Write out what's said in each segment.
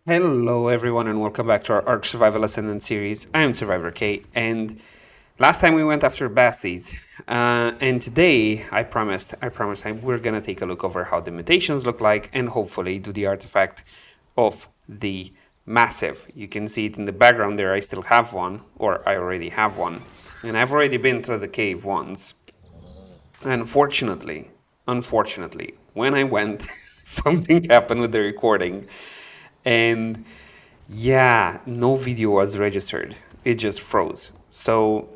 Hello, everyone, and welcome back to our Ark Survival Ascendant series. I am Survivor K, and last time we went after Bassies, and today we're gonna take a look over how the mutations look like, and hopefully do the artifact of the massive. You can see it in the background there. I still have one, or I already have one, and I've already been through the cave once. Unfortunately, when I went, something happened with the recording, and yeah, no video was registered. It just froze. So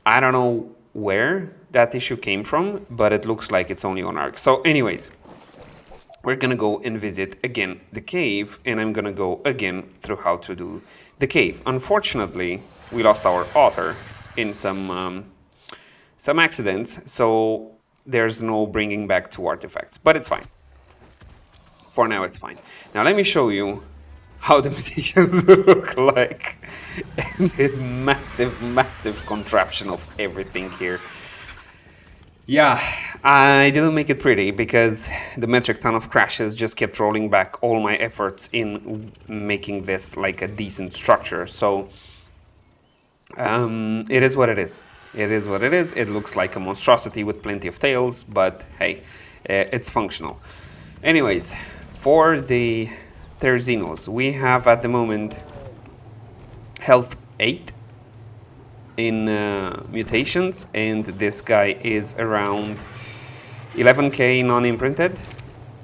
I don't know where that issue came from, but it looks like it's only on Ark. So anyways, we're gonna go and visit again the cave, and I'm gonna go again through how to do the cave. Unfortunately, we lost our author in some accidents, so there's no bringing back two artifacts, but it's fine. For now, it's fine. Now let me show you how the mutations look like, and the massive contraption of everything here. Yeah, I didn't make it pretty because the metric ton of crashes just kept rolling back all my efforts in making this like a decent structure. So it is what it is. It is what it is. It looks like a monstrosity with plenty of tails, but hey, it's functional. Anyways, for the Terzinos, we have at the moment health 8 in mutations, and this guy is around 11k non-imprinted,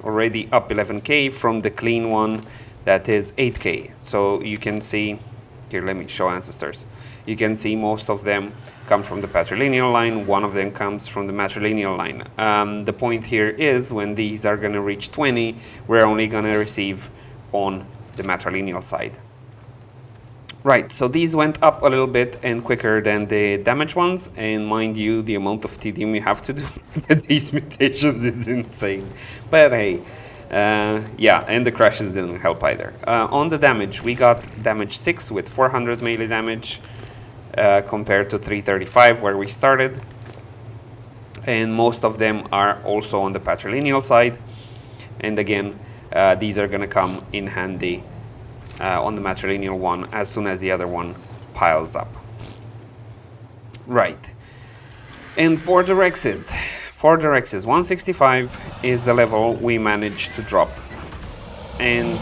already up 11k from the clean one that is 8k. So you can see here, let me show ancestors. You can see most of them come from the patrilineal line. One of them comes from the matrilineal line. The point here is when these are going to reach 20, we're only going to receive on the matrilineal side. Right, so these went up a little bit and quicker than the damage ones, and mind you, the amount of tedium you have to do with these mutations is insane. But hey, yeah, and the crashes didn't help either. On the damage, we got damage 6 with 400 melee damage compared to 335 where we started. And most of them are also on the patrilineal side. And again, these are going to come in handy on the matrilineal one as soon as the other one piles up. Right. And for the Rexes, 165 is the level we managed to drop. And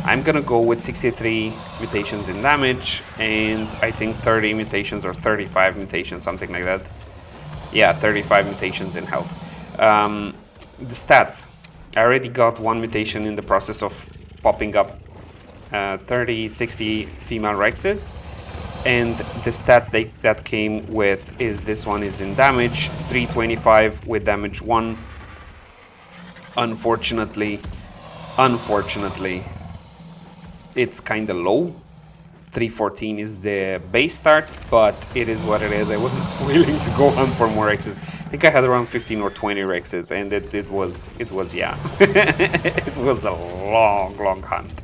I'm gonna go with 63 mutations in damage, and I think 30 mutations or 35 mutations, something like that. Yeah, 35 mutations in health. The stats, I already got one mutation in the process of popping up 30, 60 female Rexes. And the stats that came with is this one is in damage, 325 with damage 1. Unfortunately, it's kind of low. 314 is the base start, but it is what it is. I wasn't willing to go on for more Rexes. I think I had around 15 or 20 Rexes, and it was yeah, it was a long hunt.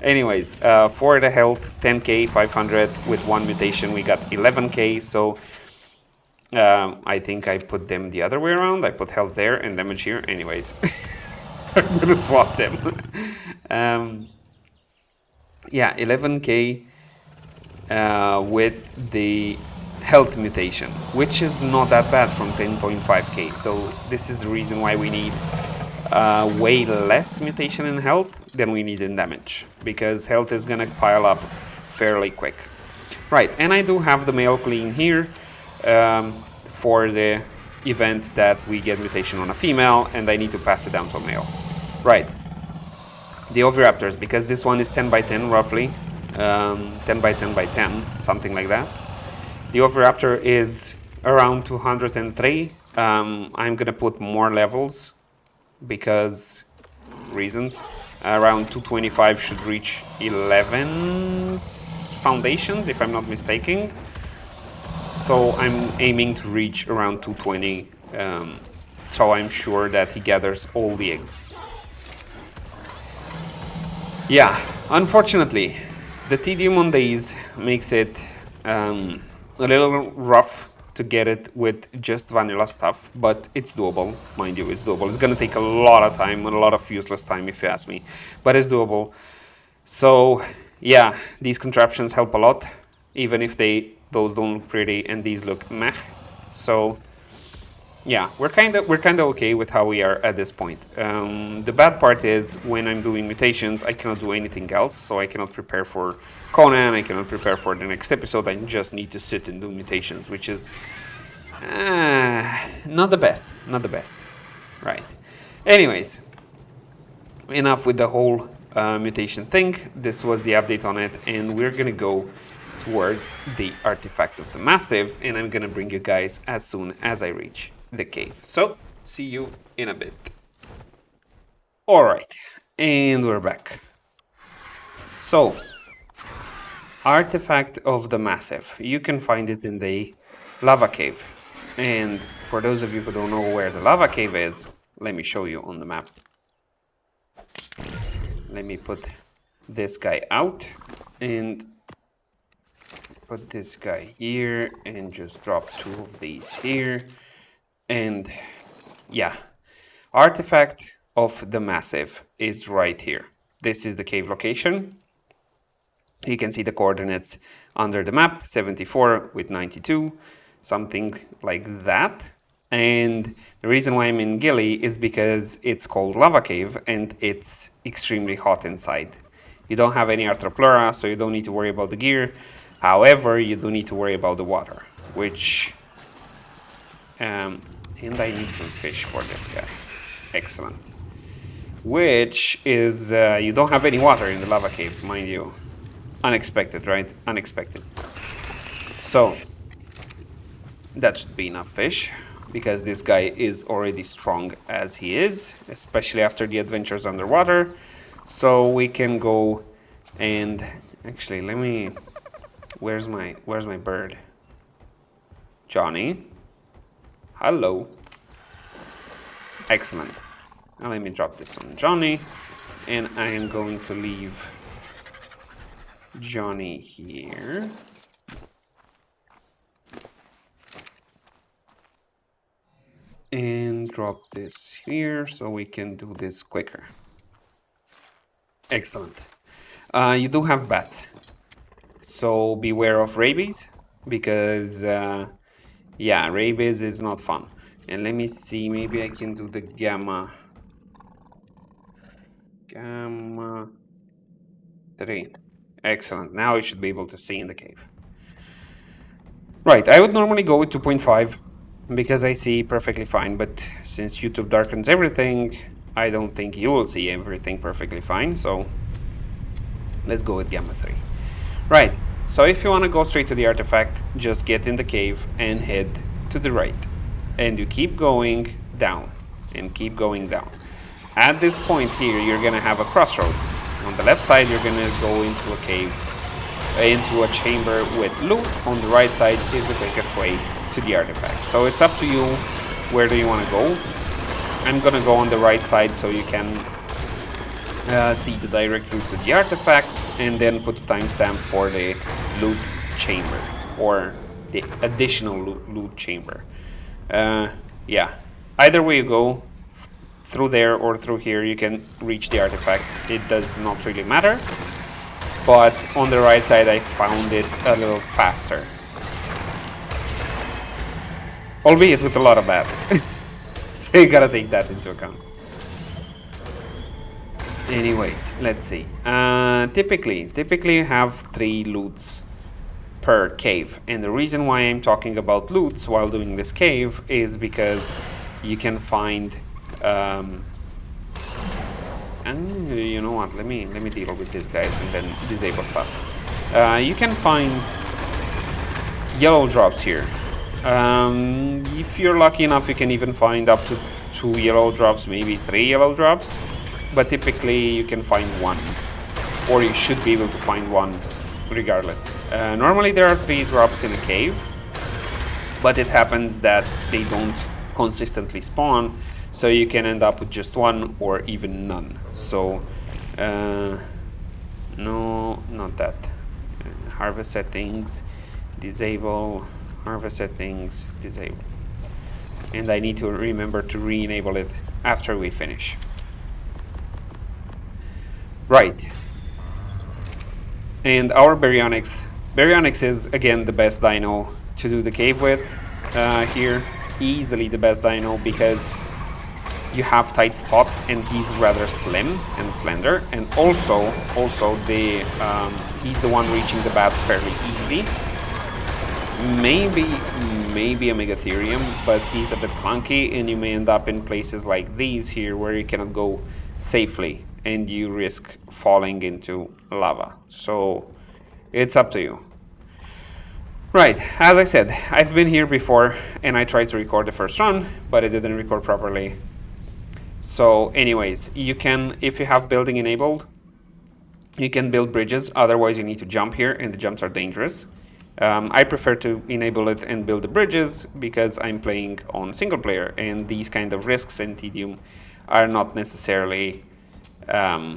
Anyways, for the health, 10k, 500 with one mutation, we got 11k. So I think I put them the other way around. I put health there and damage here. Anyways, I'm gonna swap them. Yeah, 11k with the health mutation, which is not that bad from 10.5k. So this is the reason why we need way less mutation in health than we need in damage, because health is gonna pile up fairly quick. Right, and I do have the male clean here for the event that we get mutation on a female and I need to pass it down to a male. Right, the oviraptors, because this one is 10 by 10 roughly, 10 by 10 by 10, something like that. The oviraptor is around 203. I'm gonna put more levels because reasons. Around 225 should reach 11 foundations if I'm not mistaken. So I'm aiming to reach around 220, so I'm sure that he gathers all the eggs. Yeah, unfortunately, the tedium on these makes it a little rough to get it with just vanilla stuff, but it's doable, mind you, it's doable. It's gonna take a lot of time and a lot of useless time if you ask me, but it's doable. So yeah, these contraptions help a lot, even if those don't look pretty and these look meh. So yeah, we're kinda okay with how we are at this point. The bad part is when I'm doing mutations, I cannot do anything else. So I cannot prepare for Conan. I cannot prepare for the next episode. I just need to sit and do mutations, which is not the best. Not the best. Right. Anyways, enough with the whole mutation thing. This was the update on it, and we're gonna go towards the artifact of the massive, and I'm gonna bring you guys as soon as I reach the cave. So, see you in a bit. Alright, and we're back. So, artifact of the massive. You can find it in the lava cave. And for those of you who don't know where the lava cave is, let me show you on the map. Let me put this guy out and put this guy here and just drop 2 of these here. And yeah, artifact of the massive is right here. This is the cave location. You can see the coordinates under the map, 74 with 92, something like that. And the reason why I'm in Gilly is because it's called Lava Cave and it's extremely hot inside. You don't have any Arthropleura, so you don't need to worry about the gear. However, you do need to worry about the water, which... and I need some fish for this guy. Excellent. Which is... you don't have any water in the Lava Cave, mind you. Unexpected, right? Unexpected. So, that should be enough fish, because this guy is already strong as he is, especially after the adventures underwater. So we can go and... Actually, let me... Where's my bird? Johnny? Hello. Excellent. Now let me drop this on Johnny, and I am going to leave Johnny here. And drop this here so we can do this quicker. Excellent. You do have bats, so beware of rabies, because yeah, rabies is not fun. And let me see, maybe I can do the gamma 3. Excellent. Now I should be able to see in the cave. Right, I would normally go with 2.5 because I see perfectly fine, but since YouTube darkens everything, I don't think you will see everything perfectly fine, so let's go with gamma 3. Right, so if you want to go straight to the artifact, just get in the cave and head to the right. And you keep going down and keep going down. At this point here, you're gonna have a crossroad. On the left side, you're gonna go into a cave, into a chamber with loot. On the right side is the quickest way to the artifact. So it's up to you, where do you want to go. I'm gonna go on the right side so you can see the direct route to the artifact, and then put the timestamp for the loot chamber, or the additional loot chamber. Yeah, either way you go, through there or through here, you can reach the artifact. It does not really matter, but on the right side I found it a little faster, albeit with a lot of bats. So you gotta take that into account. Anyways, let's see. Typically you have 3 loots per cave, and the reason why I'm talking about loots while doing this cave is because you can find and you know what, let me deal with these guys and then disable stuff. You can find yellow drops here. If you're lucky enough, you can even find up to 2 yellow drops, maybe 3 yellow drops, but typically you can find 1, or you should be able to find 1 regardless. Normally there are 3 drops in a cave, but it happens that they don't consistently spawn, so you can end up with just 1 or even none. So no, not that. Harvest settings, disable, harvest settings, disable. And I need to remember to re-enable it after we finish. Right. And our Baryonyx is again the best dino to do the cave with here. Easily the best dino because you have tight spots and he's rather slim and slender, and also the he's the one reaching the bats fairly easy. Maybe a Megatherium, but he's a bit clunky and you may end up in places like these here where you cannot go safely and you risk falling into lava. So it's up to you. Right, as I said, I've been here before and I tried to record the first run, but it didn't record properly. So anyways, you can, if you have building enabled, you can build bridges, otherwise you need to jump here and the jumps are dangerous. I prefer to enable it and build the bridges because I'm playing on single player and these kind of risks and tedium are not necessarily, I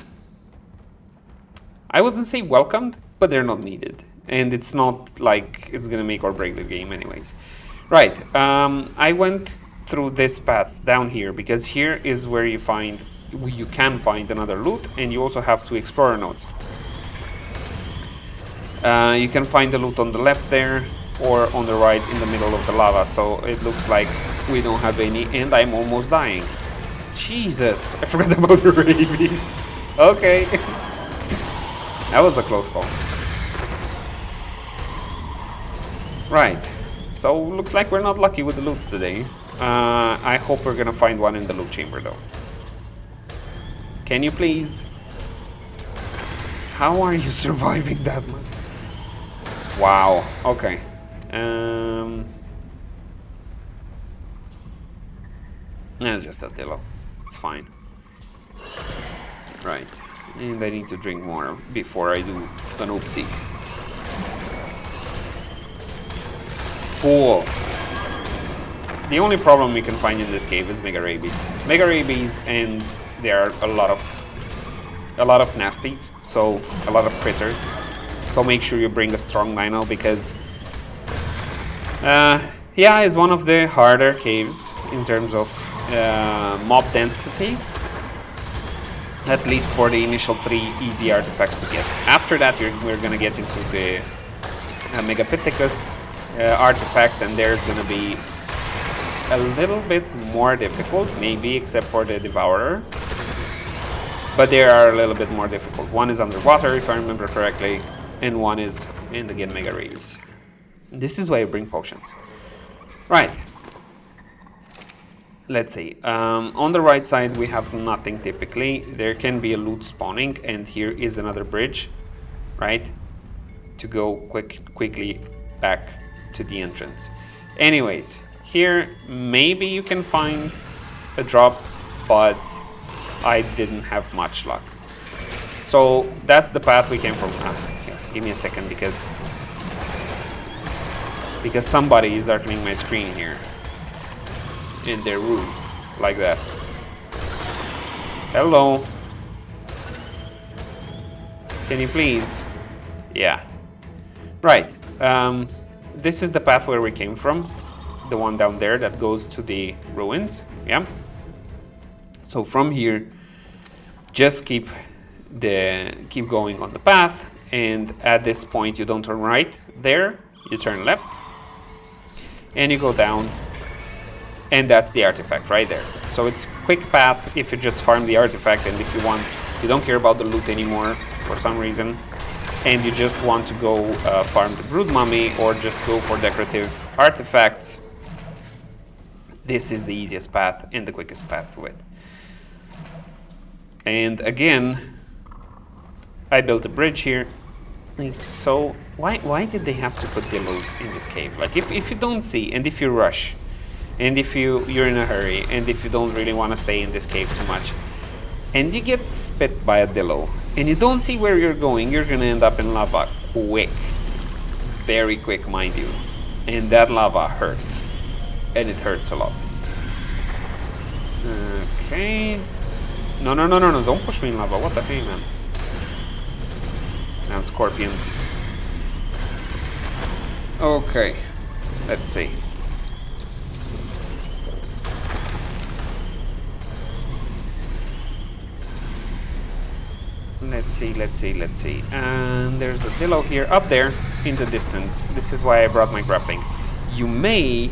wouldn't say welcomed, but they're not needed. And it's not like it's gonna make or break the game anyways. Right, I went through this path down here because here is where you can find another loot, and you also have 2 explorer nodes. You can find the loot on the left there or on the right in the middle of the lava, so it looks like we don't have any, and I'm almost dying. Jesus, I forgot about the rabies. Okay. That was a close call. Right, so looks like we're not lucky with the loots today. I hope we're gonna find one in the loot chamber though. Can you please? How are you surviving that much? Wow, okay. It's just a Dillo. It's fine. Right, and I need to drink more before I do an oopsie. Cool. The only problem we can find in this cave is Mega Rabies. Mega Rabies, and there are a lot of nasties, so a lot of critters. So make sure you bring a strong dino because, yeah, it's one of the harder caves in terms of mob density. At least for the initial 3 easy artifacts to get. After that, we're gonna get into the Megapithecus artifacts, and there's gonna be a little bit more difficult, maybe, except for the Devourer. But they are a little bit more difficult. One is underwater, if I remember correctly, and one is, and again, Mega Rabies. This is why I bring potions. Right. Let's see. On the right side, we have nothing typically. There can be a loot spawning, and here is another bridge, right? To go quickly back to the entrance. Anyways, here maybe you can find a drop, but I didn't have much luck. So that's the path we came from. Here, give me a second because somebody is darkening my screen here in their room like that. Hello, can you please? Yeah, right. This is the path where we came from, the one down there that goes to the ruins. Yeah, so from here just keep going on the path, and at this point you don't turn right there, you turn left and you go down, and that's the artifact right there. So it's quick path if you just farm the artifact, and if you don't care about the loot anymore for some reason, and you just want to go farm the brood mummy or just go for decorative artifacts, this is the easiest path and the quickest path to it. And again, I built a bridge here. So why did they have to put dillos in this cave? Like if you don't see, and if you rush, and if you're in a hurry, and if you don't really want to stay in this cave too much, and you get spit by a dillo, and you don't see where you're going, you're gonna end up in lava quick. Very quick, mind you. And that lava hurts. And it hurts a lot. Okay. No, don't push me in lava. What the heck, man? Now scorpions. Okay. Let's see. let's see. And there's a pillow here, up there, in the distance. This is why I brought my grappling. You may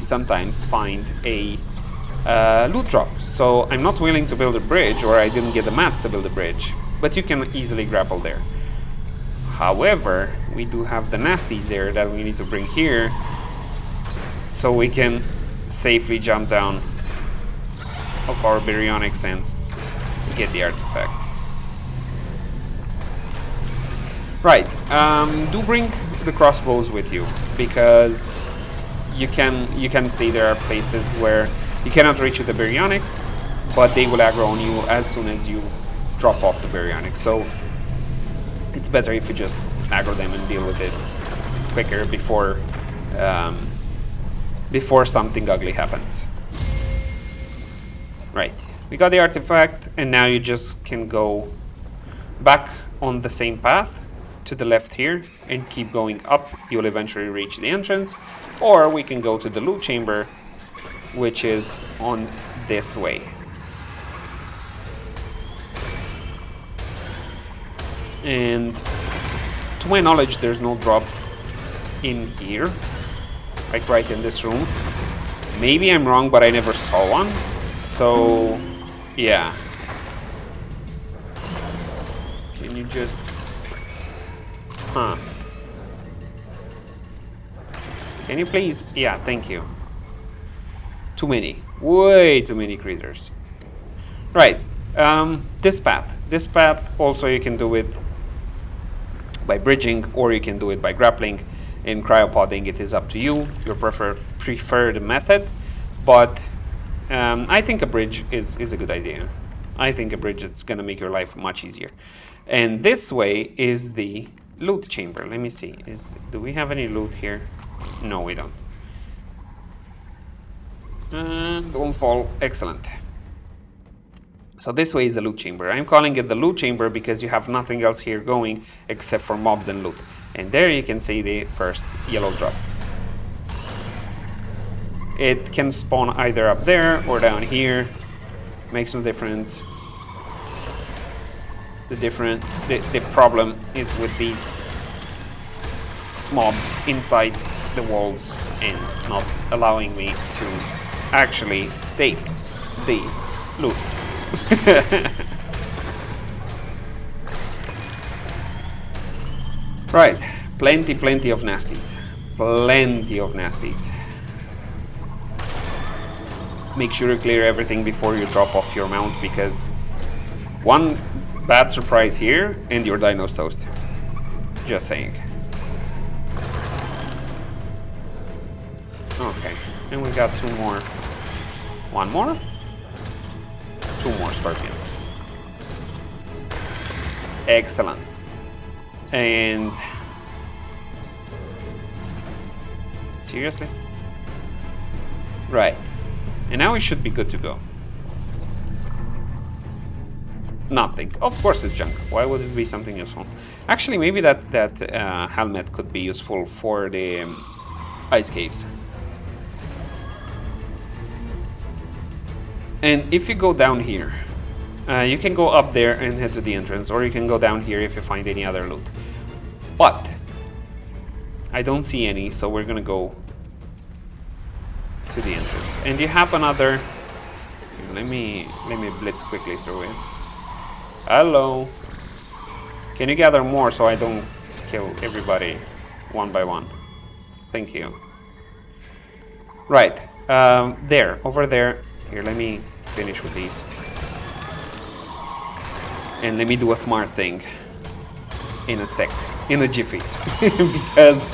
sometimes find a loot drop. So I'm not willing to build a bridge, or I didn't get the mats to build a bridge, but you can easily grapple there. However, we do have the nasties there that we need to bring here, so we can safely jump down of our baryonyx and get the artifact. Right, do bring the crossbows with you, because you can see there are places where you cannot reach with the baryonyx, but they will aggro on you as soon as you drop off the baryonyx. So it's better if you just aggro them and deal with it quicker before something ugly happens. Right, we got the artifact, and now you just can go back on the same path to the left here and keep going up. You'll eventually reach the entrance, or we can go to the loot chamber, which is on this way. And to my knowledge, there's no drop in here, like right in this room. Maybe I'm wrong, but I never saw one. So, yeah. Can you just... Huh. Can you please? Yeah, thank you. Too many. Way too many creatures. Right. This path. This path also you can do it by bridging, or you can do it by grappling. In cryopodding, it is up to you, your preferred method. But I think a bridge is a good idea. I think a bridge is going to make your life much easier. And this way is the loot chamber. Let me see. Do we have any loot here? No, we don't. Don't fall. Excellent. So this way is the loot chamber. I'm calling it the loot chamber because you have nothing else here going except for mobs and loot. And there you can see the first yellow drop. It can spawn either up there or down here. Makes no difference. The problem is with these mobs inside the walls and not allowing me to actually take the loot. Right, plenty of nasties. Plenty of nasties. Make sure you clear everything before you drop off your mount, because one bad surprise here and your dino's toast. Just saying. Okay, and we got two more. One more? Two more scorpions. Excellent. And... seriously? Right. And now we should be good to go. Nothing. Of course it's junk. Why would it be something useful? Actually, maybe that helmet could be useful for the ice caves. And if you go down here, you can go up there and head to the entrance, or you can go down here if you find any other loot. But I don't see any, so we're gonna go to the entrance. And you have another... Let me blitz quickly through it. Hello. Can you gather more so I don't kill everybody one by one? Thank you. Right. There. Over there. Here, let me finish with these. And let me do a smart thing. In a sec. In a jiffy. Because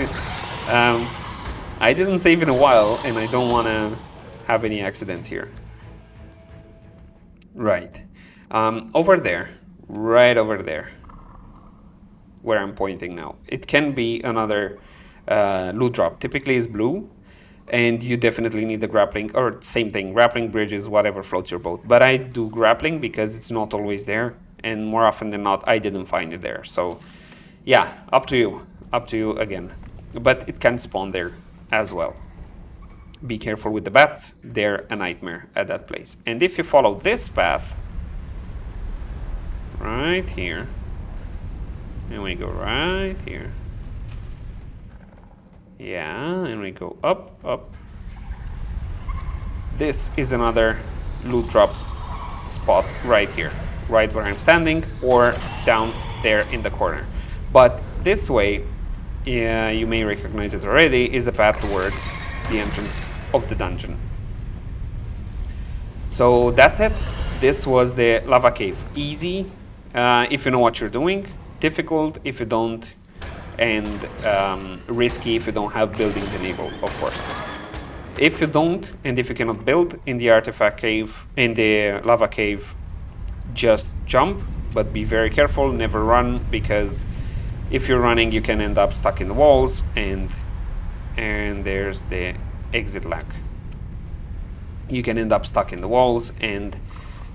I didn't save in a while and I don't want to have any accidents here. Right. Over there. Right over there. Where I'm pointing now. It can be another loot drop. Typically it's blue. And you definitely need the grappling, or same thing, grappling bridges, whatever floats your boat. But I do grappling because it's not always there. And more often than not, I didn't find it there. So, yeah, up to you. Up to you again. But it can spawn there as well. Be careful with the bats. They're a nightmare at that place. And if you follow this path, right here. And we go right here. Yeah, and we go up, up. This is another loot drop spot right here, right where I'm standing, or down there in the corner. But this way, yeah, you may recognize it already, is the path towards the entrance of the dungeon. So that's it. This was the lava cave. Easy if you know what you're doing, difficult if you don't, and risky if you don't have buildings enabled, of course. If you don't, and if you cannot build in the artifact cave, in the lava cave, just jump, but be very careful, never run, because if you're running you can end up stuck in the walls, and there's the exit lag. You can end up stuck in the walls and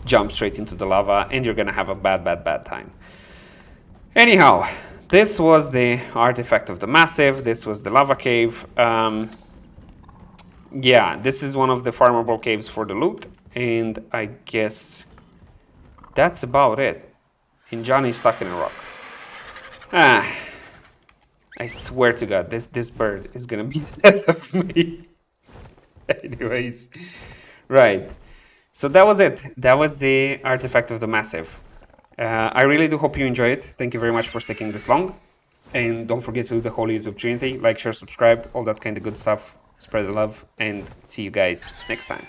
jump straight into the lava, and you're gonna have a bad time. Anyhow, this was the artifact of the massive, this was the lava cave. Yeah, this is one of the farmable caves for the loot, and I guess that's about it. And Johnny's stuck in a rock. I swear to God, this bird is gonna be the death of me. Anyways, right. So that was it. That was the artifact of the massive. I really do hope you enjoy it. Thank you very much for sticking this long. And don't forget to do the whole YouTube Trinity. Like, share, subscribe, all that kind of good stuff. Spread the love, and see you guys next time.